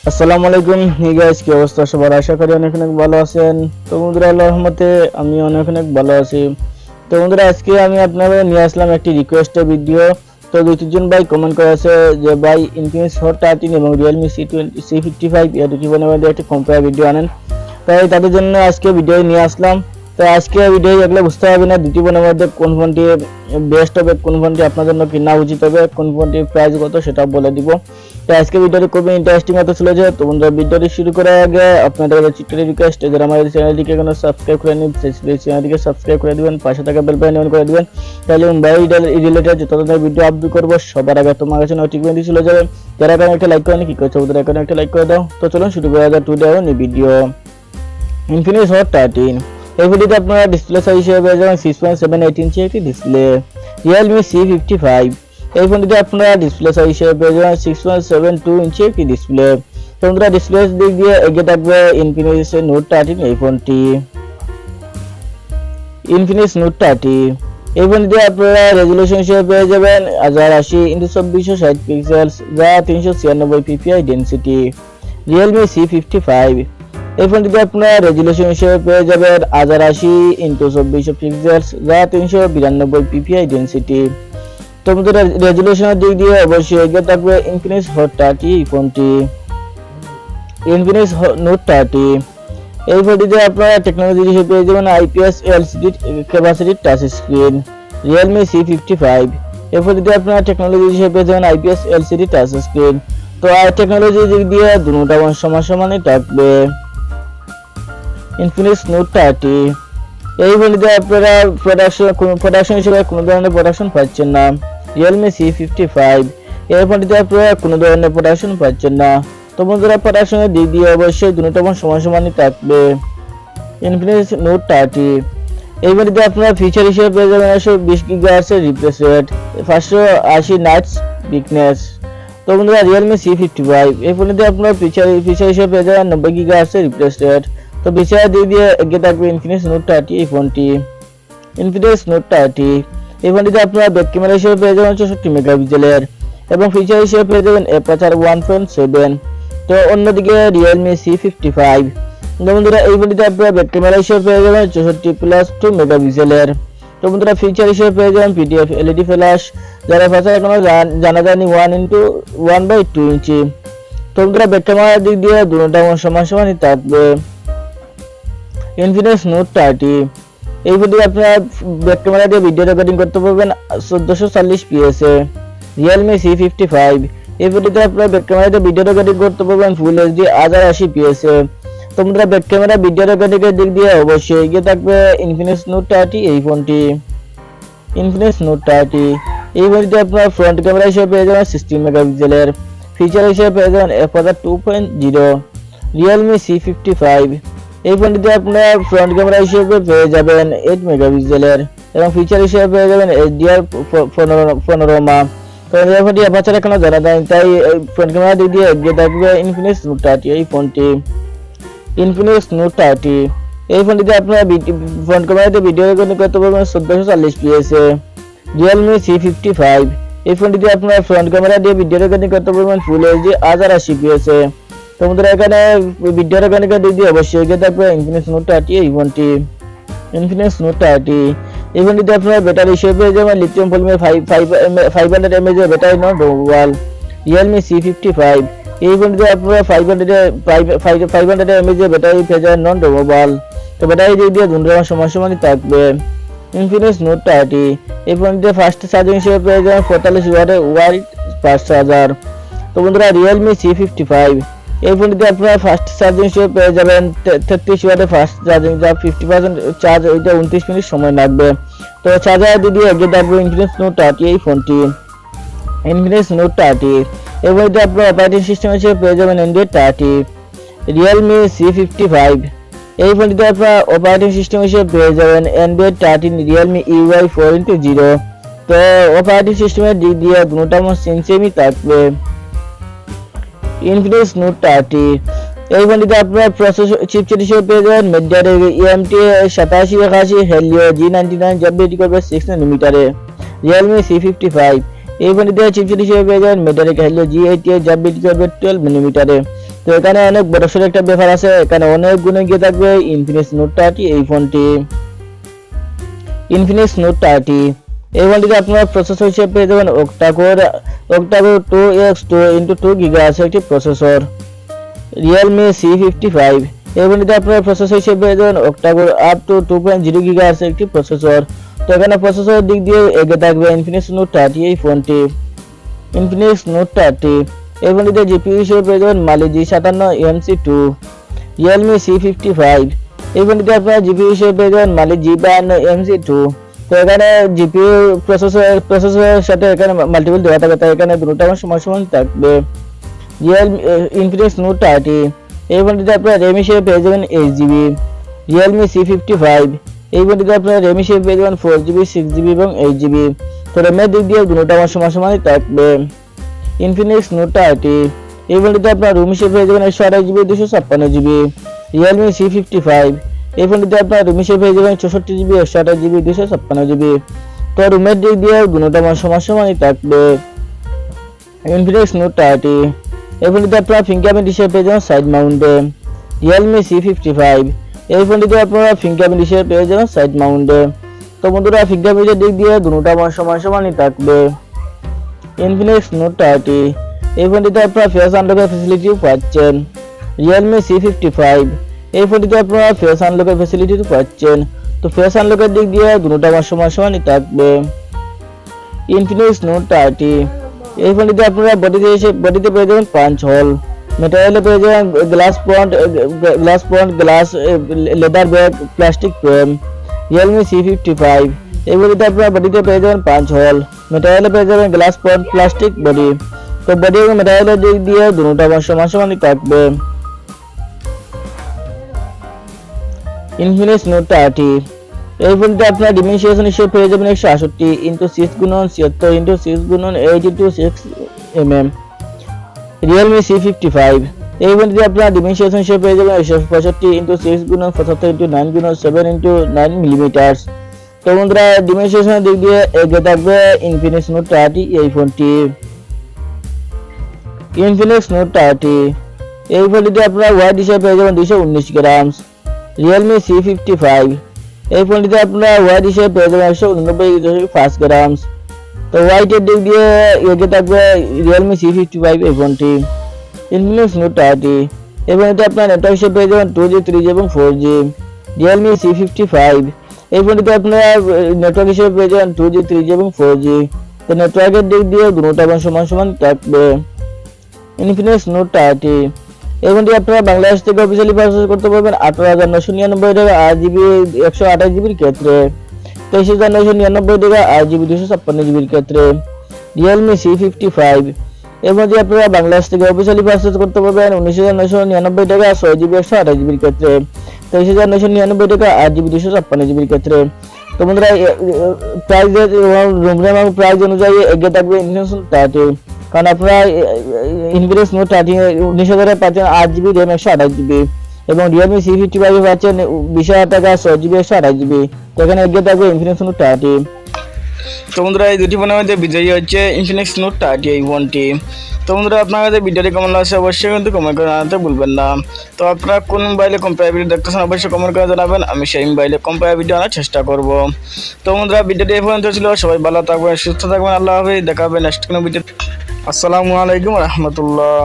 আসসালামু আলাইকুম। Hey guys, কি অবস্থা সবার? আশা করি অনেক অনেক ভালো আছেন। তো বন্ধুরা, আল্লাহর রহমতে আমি অনেক অনেক ভালো আছি। তো বন্ধুরা, আজকে আমি আপনাদের নিয়ে আসলাম একটি রিকোয়েস্টের ভিডিও। তো দুই তিনজন ভাই কমেন্ট করেছে যে ভাই Infinix Hot 13 এবং Realme C55 এর দুটি ফোনের মধ্যে একটি কম্পেয়ার ভিডিও আনেন। তাই তাদের জন্য আজকে ভিডিও নিয়ে আসলাম। তো আজকে ভিডিও দেখলে বুঝতে হবে না দুটি ফোনের মধ্যে কোন ফোনটি বেস্ট হবে, কোন ফোনটি আপনার জন্য কেনা উচিত হবে, কোন ফোনটির প্রাইস কত সেটা বলে দিব। তো আজকে ভিডিওটি খুবই ইন্টারেস্টিং হতে চলেছে। তো বন্ধুরা, ভিডিওটি শুরু করার আগে আপনাদের কাছে ছোট্ট রিকোয়েস্ট, যারা আমাদের চ্যানেলটিকে এখনো সাবস্ক্রাইব করেননি প্লিজ চ্যানেলটিকে সাবস্ক্রাইব করে দিবেন, পাশে থাকা বেল বাটন অন করে দিবেন। তাহলে মোবাইল রিলেটেড যত ধরনের ভিডিও আপলোড করব সবার আগে তোমার কাছে নোটিফিকেশন চলে যাবে। যারা এখন একটা লাইক করেনি, কি করছো বন্ধুরা, এখন একটা লাইক করে দাও। তো চলুন শুরু করা যাক today on video. Infinix Hot 13 এই ভিডিওতে আপনারা ডিসপ্লে সাইজ হিসেবে পেয়ে যাবেন 6.78 ইঞ্চি একটি ডিসপ্লে। Realme C55 এই ফোনটিতে আপনারা ডিসপ্লে সাইজ হিসেবে পেয়ে যাবেন 6.72 ইঞ্চি একটি ডিসপ্লে। তো বন্ধুরা, ডিসপ্লে দিক দিয়ে এগিয়ে থাকবে Infinix Note 13 এই ফোনটি। Infinix Note 13 এই ফোনটিতে আপনারা রেজোলিউশন হিসেবে পেয়ে যাবেন 1080x2460 পিক্সেলস, যা 396 ppi ডেনসিটি। Realme C55 এই ফোনটিতে আপনারা রেজোলিউশন হিসেবে পেয়ে যাবেন 1080x2400 পিক্সেলস, যা 392 ppi ডেনসিটি। তো বন্ধুরা, রেজোলিউশনের দিক দিয়ে অবশ্যই এগিয়ে থাকবে Infinix Hot 30 ফোনটি। Infinix Note 30 এই ফোনটিতে আপনারা টেকনোলজি হিসেবে পেয়ে যাবেন IPS LCD capacity touch screen. Realme C55 এই ফোনটিতে আপনারা টেকনোলজি হিসেবে পেয়ে যাবেন IPS LCD টাচ স্ক্রিন। তো আর টেকনোলজি দিক দিয়ে দুটোটা সমানই থাকবে। Infinix Note 30 এই ফোনটিতে আপনারা প্রোডাকশন হিসেবে কোনো ধরনের প্রোডাকশন পাচ্ছেন না। Realme C55 এই ফোনটিতে আপনারা কোনো ধরনের প্রোডাকশন পাচ্ছেন না। তো বন্ধুরা, প্রোডাকশনের দিক দিয়ে অবশ্যই দুটোটা সমানই থাকবে। Infinix Note 30 এই ফোনটিতে আপনারা ফিচার হিসেবে পেয়ে যাবেন 120 GHz এর রিফ্রেশ রেট, 580 নাইটস ব্রাইটনেস। তো বন্ধুরা, Realme C55 এই ফোনটিতে আপনারা ফিচার হিসেবে পেয়ে যাবেন 90 GHz এর রিফ্রেশ রেট। তো ফিচার দিক দিয়ে এগিয়ে থাকবে Infinix Note 30 এই ফোনটি। Infinix Note 30 এই ফোনটিতে আপনারা ব্যাক ক্যামেরা হিসেবে পেয়ে যাবেন 64 মেগাপিক্সেলের এবং ফিচার হিসেবে পেয়ে যাবেন অ্যাপারচার 1.7। তো অন্যদিকে Realme C55 বন্ধুরা, এই ফোনটিতে আপনারা ব্যাক ক্যামেরা হিসেবে পেয়ে যাবেন 64+2 মেগাপিক্সেলের। তো বন্ধুরা, ফিচার হিসেবে পেয়ে যাবেন PDF LED ফ্ল্যাশ, যারা ফ্ল্যাশ এখনো জানা যায়নি 1:2 ইঞ্চি। তো বন্ধুরা, ব্যাক ক্যামেরার দিক দিয়ে দুটোটা সমানই থাকবে। Infinix Note 30 এই ফোনটিতে আপনারা ব্যাক ক্যামেরা দিয়ে ভিডিও রেকর্ডিং করতে পারবেন 1440p এ। Realme C55 এই ফোনটিতে আপনারা ব্যাক ক্যামেরা দিয়ে ভিডিও রেকর্ডিং করতে পারবেন ফুল HD 1080p এ। তো বন্ধুরা, ব্যাক ক্যামেরা ভিডিও রেকর্ডিং এর দিক দিয়ে অবশ্যই এগিয়ে থাকবে Infinix Note 30 এই ফোনটি। Infinix Note 30 এই ফোনটিতে আপনারা ফ্রন্ট ক্যামেরা হিসেবে পেয়ে যাবেন 60 মেগাপিক্সেলের, ফিচার হিসেবে পেয়ে যাবেন f/2.0। Realme C55 এই ফোনটিতে আপনারা ফ্রন্ট ক্যামেরা হিসেবে পেয়ে যাবেন 8 মেগাপিক্সেলের এবং ফিচার হিসেবে পেয়ে যাবেন HDR প্যানোরামা। তো এই ফোনটি অ্যাপারচার এখনো জানা যায়নি, তাই ফ্রন্ট ক্যামেরা দিক দিয়ে এগিয়ে থাকবে Infinix Note 30 এই ফোনটি। Infinix Note 30 এই ফোনটিতে আপনারা ফ্রন্ট ক্যামেরাতে ভিডিও রেকর্ডিং করতে পারবেন 1440p এ। Realme C55 এই ফোনটিতে আপনারা ফ্রন্ট ক্যামেরা দিয়ে ভিডিও রেকর্ডিং করতে পারবেন ফুল HD 1080p এ। তো বন্ধুরা, এখানে ভিডিও রেকর্ডিং এর দিক দিয়ে অবশ্যই এগিয়ে থাকবে Infinix Note 30 এই ফোনটি। Infinix Note 30 এই ফোনটিতে আপনারা ব্যাটারি হিসেবে পেয়ে যাবেন লিথিয়াম পলিমার 500 mAh এর battery non removable. Realme C55 এই ফোনটিতে আপনারা 500 mAh এর ব্যাটারি পেয়ে যাবেন নন রিমুভেবল। তো ব্যাটারি দিক দিয়ে দুটোটা সমানই থাকবে। Infinix Note 30 এই ফোনটিতে ফাস্ট চার্জিং হিসেবে পেয়ে যাবেন 45 ওয়াটের ওয়াইড ফাস্ট চার্জার। তো বন্ধুরা, Realme C55 এই ফোনটিতে আপনারা ফাস্ট চার্জিং হিসেবে পেয়ে যাবেন 33 ওয়াটের ফাস্ট চার্জিং, যা 50% চার্জ ওইটা 29 মিনিট সময় লাগবে। তো চার্জার দিয়ে এগিয়ে থাকবে Infinix Note 30 এই ফোনটি। Infinix Note 30 এই ফোনটিতে আপনারা অপারেটিং সিস্টেম হিসেবে পেয়ে যাবেন Android 30। Realme C55 এই ফোনটিতে আপনারা অপারেটিং সিস্টেম হিসেবে পেয়ে যাবেন Android 13 Realme UI 4.0। তো অপারেটিং সিস্টেমের দিক দিয়ে দুটোটা সেমই থাকবে। Infinix Note 30 এই ফোনটিতে আপনারা প্রসেসর চিপসেট হিসেবে পেয়ে যাবেন Mibile EMT 8781 Helio G99, যা বিট করবে 6 nanometer-এ। Realme C55 এই ফোনটিতে চিপসেট হিসেবে পেয়ে যাবেন Mibile Helio G88, যা বিট করবে 12 nanometer-এ। তো এখানে অনেক বড়সড় একটা ব্যাপার আছে, এখানে অনেক গুণে গিয়ে থাকবে ইনফিনিক্স নোট 30 এই ফোনটি। ইনফিনিক্স নোট 30 এই ফোনটিতে আপনারা প্রসেসর হিসেবে পেয়ে যাবেন অক্টাকোর 2x2x2 GHz একটি প্রসেসর। Realme C55 এই ফোনটিতে আপনারা প্রসেসর হিসেবে পেয়ে যাবেন অক্টাকোর আপ টু 2.0 GHz একটি প্রসেসর। তো এখানে প্রসেসরের দিক দিয়ে এগিয়ে থাকবে ইনফিনিক্স নোট 30 এই ফোনটি। ইনফিনিক্স নোট 30 এই ফোনটিতে জিপিইউ হিসেবে পেয়ে যাবেন Mali G57 MC2। Realme C55 এই ফোনটিতে আপনারা জিপিইউ হিসেবে পেয়ে যাবেন Mali G52 MC2। তো এখানে জিপিইউ প্রসেসরের সাথে এখানে মাল্টিপল দেওয়া থাকে, তাই এখানে দুটো সমান থাকবে। Infinix Not 30 এই ফোনটিতে আপনারা RAM হিসেবে পেয়ে যাবেন 8GB। Realme C55 এই ফোনটিতে আপনারা RAM হিসেবে পেয়ে যাবেন 4GB 6GB এবং 8GB। তো RAM এর দিক দিয়ে দুটো সমান থাকবে। Infinix Not 30 এই ফোনটিতে আপনারা রুম হিসেবে পেয়ে যাবেন 128GB 256GB। Realme C55 এই ফোনটিতে আপনারা রুম হিসেবে পেয়ে যাবেন 64GB 128GB 256GB। তো রুমের দিক দিয়ে দুটো সমান থাকবে। Infinix Not 30 এই ফোনটিতে আপনারা ফিঙ্গারপ্রিন্ট হিসেবে পেয়ে যাবেন সাইড মাউন্টে। Realme C55 এই ফোনটিতে আপনারা ফিঙ্গারপ্রিন্ট হিসেবে পেয়ে যাবেন সাইড মাউন্টে। তো বন্ধুরা ফিঙ্গারপ্রিন্টের দিক দিয়ে দুটো সমানই থাকবে। Infinix Not 30 এই ফোনটিতে আপনারা ফেস আনলকের ফ্যাসিলিটিও পাচ্ছেন। Realme C55 এই ফোনটিতে আপনারা ফেস আনলকের ফ্যাসিলিটিও পাচ্ছেন। তো ফেস আনলকের দিক দিয়ে দুটো সমানই থাকবে। Infinix Not 30 এই ফোনটিতে আপনারা বডিতে পেয়ে যাবেন পাঁচ হোল, মেটেরিয়ালে পেয়ে যাবেন glass leather bag plastic frame. Realme C55 এই বডিতে আপনারা বডিতে পেয়ে যাবেন পাঁচ হোল, মেটেরিয়ালে পেয়ে যাবেন গ্লাস ফ্রন্ট প্লাস্টিক বডি। তো বডি এবং মেটেরিয়ালের দিক দিয়ে দুটো সমানই থাকবে। Infinix Not 30 এই ফোনটিতে আপনারা ডিমেনশন হিসেবে পেয়ে যাবেন 168x6x6x82mm। Realme C55 এই ফোনটিতে আপনারা ডিমেনশন হিসেবে পেয়ে যাবেন 165x6x9x7x9mm। তো বন্ধুরা ডিমেনশনের দিক দিয়ে এগিয়ে থাকবে Infinix Not 30 এই ফোনটি। Infinix Not 30 এই ফোনটিতে আপনারা ওয়েট হিসেবে পেয়ে যাবেন 219 গ্রাম। Realme C55 এই ফোনটিতে আপনারা ওয়েট হিসেবে পেয়ে যাবেন 189.5 গ্রাম। তো ওয়েটের দিক দিয়ে এগিয়ে থাকবে Realme C55 এই ফোনটি। Infinix Not 30 এই ফোনটিতে আপনারা নেটওয়ার্ক হিসেবে পেয়ে যাবেন 2G 3G এবং 4G। Realme C55 এই ফোনটিতে আপনারা নেটওয়ার্ক হিসেবে পেয়ে যাবেন 2G 3G এবং 4G। তো নেটওয়ার্কের দিক দিয়ে দুটো সমান থাকবে। Infinix Not 30 এই ফোনটি আপনারা বাংলাদেশ থেকে অফিসিয়ালি পারচেজ করতে পারবেন 18,999 টাকা 8GB 128GB এর ক্ষেত্রে, 23,999 টাকা 8GB 256GB এর ক্ষেত্রে। Realme C55 এই ফোনটি আপনারা বাংলাদেশ থেকে অফিসিয়ালি পারচেজ করতে পারবেন 19,999 টাকা 6GB 128GB এর ক্ষেত্রে, 23,999 টাকা 8GB 256GB এর ক্ষেত্রে। তো বন্ধুরা প্রাইস অনুযায়ী এগিয়ে থাকবে Infinix Not 30, কারণ আপনারা Infinix Not 30 19,000 পাচ্ছেন 8GB RAM 128GB এবং Realme C55 পাচ্ছেন 20,000 টাকা 6GB 128GB। তো এখানে এগিয়ে থাকবে Infinix Not 30। তো বন্ধুরা এই দুটি ফোনের মধ্যে বিজয়ী হচ্ছে Infinix Not 30 এই ফোনটি। তো বন্ধুরা আপনার কাছে ভিডিওটি কেমন লাগছে অবশ্যই কিন্তু কমেন্ট করে জানাতে ভুলবেন না। তো আপনারা কোন মোবাইলে কম্পেয়ার ভিডিও দেখতেছেন অবশ্যই কমেন্ট করে জানাবেন, আমি সেই মোবাইলে কম্পেয়ার ভিডিও আনার চেষ্টা করব। তো বন্ধুরা ভিডিওটি এই পর্যন্ত ছিল, সবাই ভালো থাকবেন সুস্থ থাকবেন, আল্লাহ হাফেজ, দেখা হবে নেক্সট কোনো ভিডিও। আসসালামু আলাইকুম রহমতুল্লাহ।